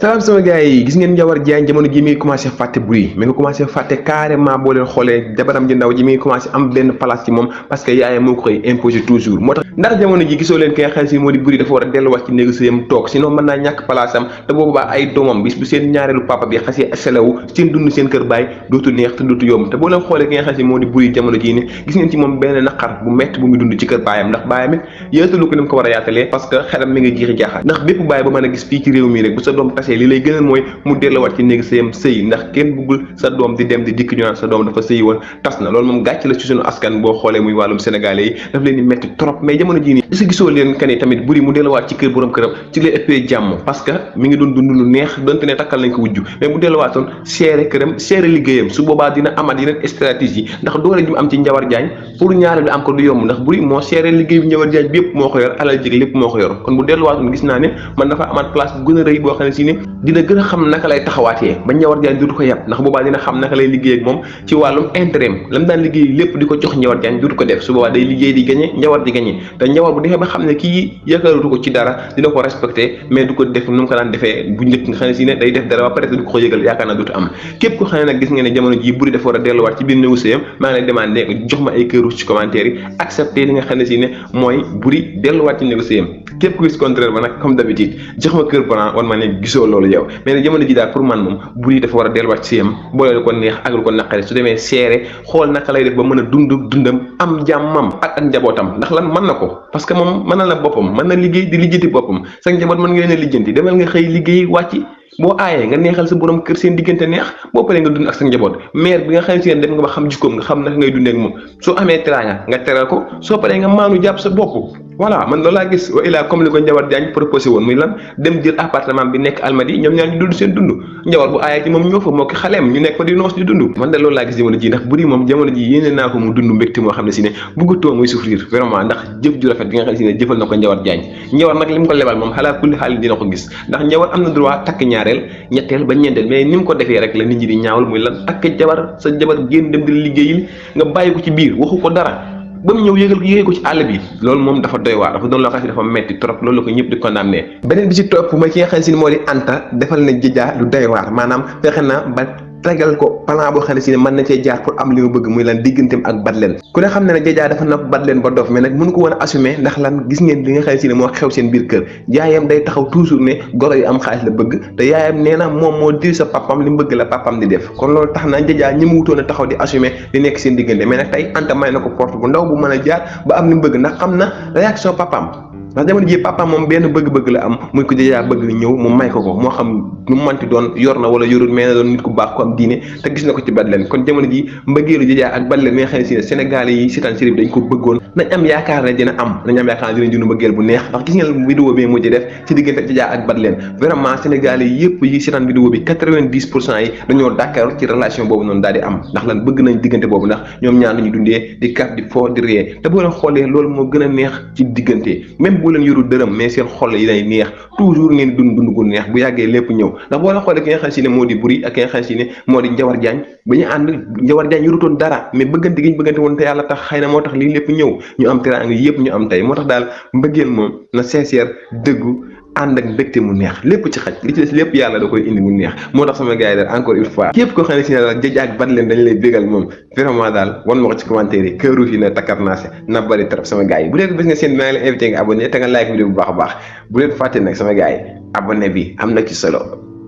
salaam sama gars yi gis ngeen Ndiawar Diagne jamono ji muy commencé fàtte bruit mi nga commencé fàtte carrément boo leen xoolee jabaram ji ndaw ji mi ngi commencé am benn place ci moom parce que yaayam moo ko koy imposé toujours moo tax ndax jamono ji gisoo leen ki nga xam si moo di bruit dafa war a delluwaat ci néegu sëyam toog sinon mën naa ñàkk place am te boobaa ay doomam bis bu seen ñaareelu papa bi xasee selewu seen dund seen kër baay dootu neex te dootu yomb te boo leen xoolee ki nga xam si moo di bruit jamono jii ni gis ngeen ci moom benn naqar bu métti bu muy dund ci kër baayam ndax baayam it yaatalu ko ni mu ko war a yaatalee parce que xelam mi ngi jiixi jaaxal ndax bépp baay ba mën a gis fii ci réew mi rek bu sa doom tasee li lay gënal mooy mu delluwaat ci néegi sëyam sëy ndax kenn bëggul sa doom di dem di dikk ñu naan sa doom dafa sëyi woon tas na loolu moom gàcc la ci suñu askan boo xoolee muy wàllum sénégalais yi daf leen di métti trop mais jamono jii nii est-ce que gisoo leen que ni tamit buri mu delluwaat ci kër borom këram ci lay ëppee jàmm parce que mi ngi doon dund lu neex donte ne takkal nañ ko wujju mais bu delluwaatoon seere këram seere liggéeyam su boobaa dina amaat yeneen stratégie ndax doole ji mu am ci Ndiawar Diagne pour ñaareel bi am ko du yomb ndax buri moo seere liggéey bi Ndiawar Diagne bi yëpp moo ko yor alal jig lépp moo ko yor kon bu delluwaatoon gis naa ne man dafa amaat place bu gën a rëy boo xam ne si ne dina gën a xam naka lay taxawaatee ba Ndiawar Diagne dutu ko yàpp ndax boobaa dina xam naka lay liggéey ak moom ci wàllum intérim lam daan liggéey lépp di ko jox Ndiawar Diagne dutu ko def su boobaa day liggéey di gagné Ndiawar di gagné te Ndiawar bu defee ba xam ne kii yaakaaratu ko ci dara dina ko respecté mais du ko def nu mu ko daan defee bu njëkk nga xam ne si ne day def dara ba pare du ko yëgal yaakaar naa dutu am képp ko xam ne nag gis nga ne jamono ji buri dafa war a delluwaat ci biir néegu sëyam maa ngi lay demandé nga jox ma ay këru ci commentaire yi accepté li nga xam ne si ne mooy buri delluwaat ci néegu sëyam képp ku gis contraire ba nag comme d'habitude jox ma kër plan wan ma ne gisoo loolu yow mais nag jamono ji daal pour man moom buri dafa war a delluwaat ci sëyam boole ko neex ak lu ko naqari su demee seere xool naka lay def ba mën a dundam am jàmmam ak njabootam ndax lan mën na ko parce que moom mën na la boppam mën na liggéey di lijjanti boppam sa njaboot mën nga leen a lijjanti demal nga xëy liggéey wàcc boo aayee nga neexal sa borom kër seen diggante neex boo paree nga dund ak sa njaboot mère bi nga xam ne def nga ba xam jikkoom nga xam naka ngay dundee ak moom soo amee teraanga nga teral ko soo paree nga maanu jàpp sa bopp voilà man loolu laa gis wa ilaa comme li ko Ndiawar Diagne proposé woon muy lan dem jël appartement bi nekk Almadi ñoom ñaar ñu dund seen dund Ndiawar bu aayee ci moom ñoo fa moo ki xaleem ñu nekk fa di noos di dund man de loolu laa gis jamono ji ndax buri moom jamono ji yéene naa ko mu dund mbégte moo xam ne si ne bëggatoo muy souffrir vraiment ndax jëf ju rafet bi nga xam ne si ne jëfal na ko Ndiawar Diagne Ndiawar nag li mu ko lebal moom xalaa kulli xaalis dina ko gis ndax Ndiawar am na droit takk ñaareel ñetteel ba ñeenteel mais ni mu ko defee rek la nit ñi di ñaawal muy lan takk jabar sa jabar génn dem di liggéeyil nga bàyyi ko ci biir waxu ko dara ba mu ñëw yéegee ko ci àll bi loolu moom dafa doy waar dafa doon loo xam ne dafa metti trop loolu la ko ñëpp di condamné beneen bi ci topp mooy ki nga xam ne si moo di Anta defal na Djidja lu doy waar maanaam fexe na ba tegal ko plan boo xam ne si ne mën na cee jaar pour am li mu bëgg muy lan digganteem ak Badlen ku ne xam ne ne Djidja dafa nopp Badlen ba dof mais nag mënu ko woon a assumer ndax lan gis ngeen li nga xam ne si ne moo xew seen biir kër yaayam day taxaw toujours ne goro yu am xaalis la bëgg te yaayam nee na moom moo dir sa papam li mu bëgg la papam di def kon loolu tax na Djidja ñi mu wutoon a taxaw di assumer li nekk seen diggante mais nag tey Anta may na ko porte bu ndaw bu mën a jaar ba am li mu bëgg ndax xam na réaction papam ndax jamono ji papa moom benn bëgg-bëgg la am muy ko Djidja bëgg ñëw mu may ko moo xam nu mu manti doon yor na wala yorul mais na doon nit ku baax ko am diine te gis na ko ci Badlen kon jamono ji mbëggeelu Djidja ak Badlen mi nga xam ne si ne Sénégalais yi seetaan série bi dañ ko bëggoon nañ am yaakaar ne dina am nañ am yaakaar ne dinañ dund mbëggeel bu neex ndax gis ngeen vidéo bi mujj def ci diggante Djidja ak Badlen vraiment Sénégalais yi yëpp yi seetaan vidéo bi 90% yi dañoo d'accord ci relation boobu noonu daal di am ndax lan bëgg nañ diggante boobu ndax ñoom ñaar nañu dundee di kaf di fo di ree te boo leen xoolee loolu moo gën a neex ci diggante même boo leen yorul dërëm mais seen xol yi day neex toujours ngeen dund gu neex bu yàggee lépp ñëw ndax boo la xoolee ki nga xam si ne moo di buri ak ki nga xam si ne moo di Ndiawar Diagne ba ñu ànd Ndiawar Diagne yorutoon dara mais bëggante gi ñu bëggante woon te yàlla tax xëy na moo tax lii lépp ñëw ñu am teraanga yëpp ñu am tey moo tax daal mbëggeel moom na sincère dëggu ànd ak mbégte mu neex lépp ci xaj li ci des lépp yàlla da koy indi mu neex moo tax sama gars yi daal encore une fois képp koo xam ne si ne daal Djidja ak Badlen dañ lay bégal moom vraiment daal wan ma ko ci commentaire yi këru fi na takarnaase na bëri trop sama gars yi bu dee bés nga seen maa ngi la invité nga abonné te nga like vidéo bu baax a baax bu leen fàtte nag sama gars yi abonné bi am na ci solo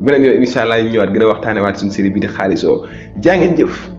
beneen yoon incha allah ñu ñëwaat gën a waxtaane waat suñu série bi di Xaalisoo jaa ngeen jëf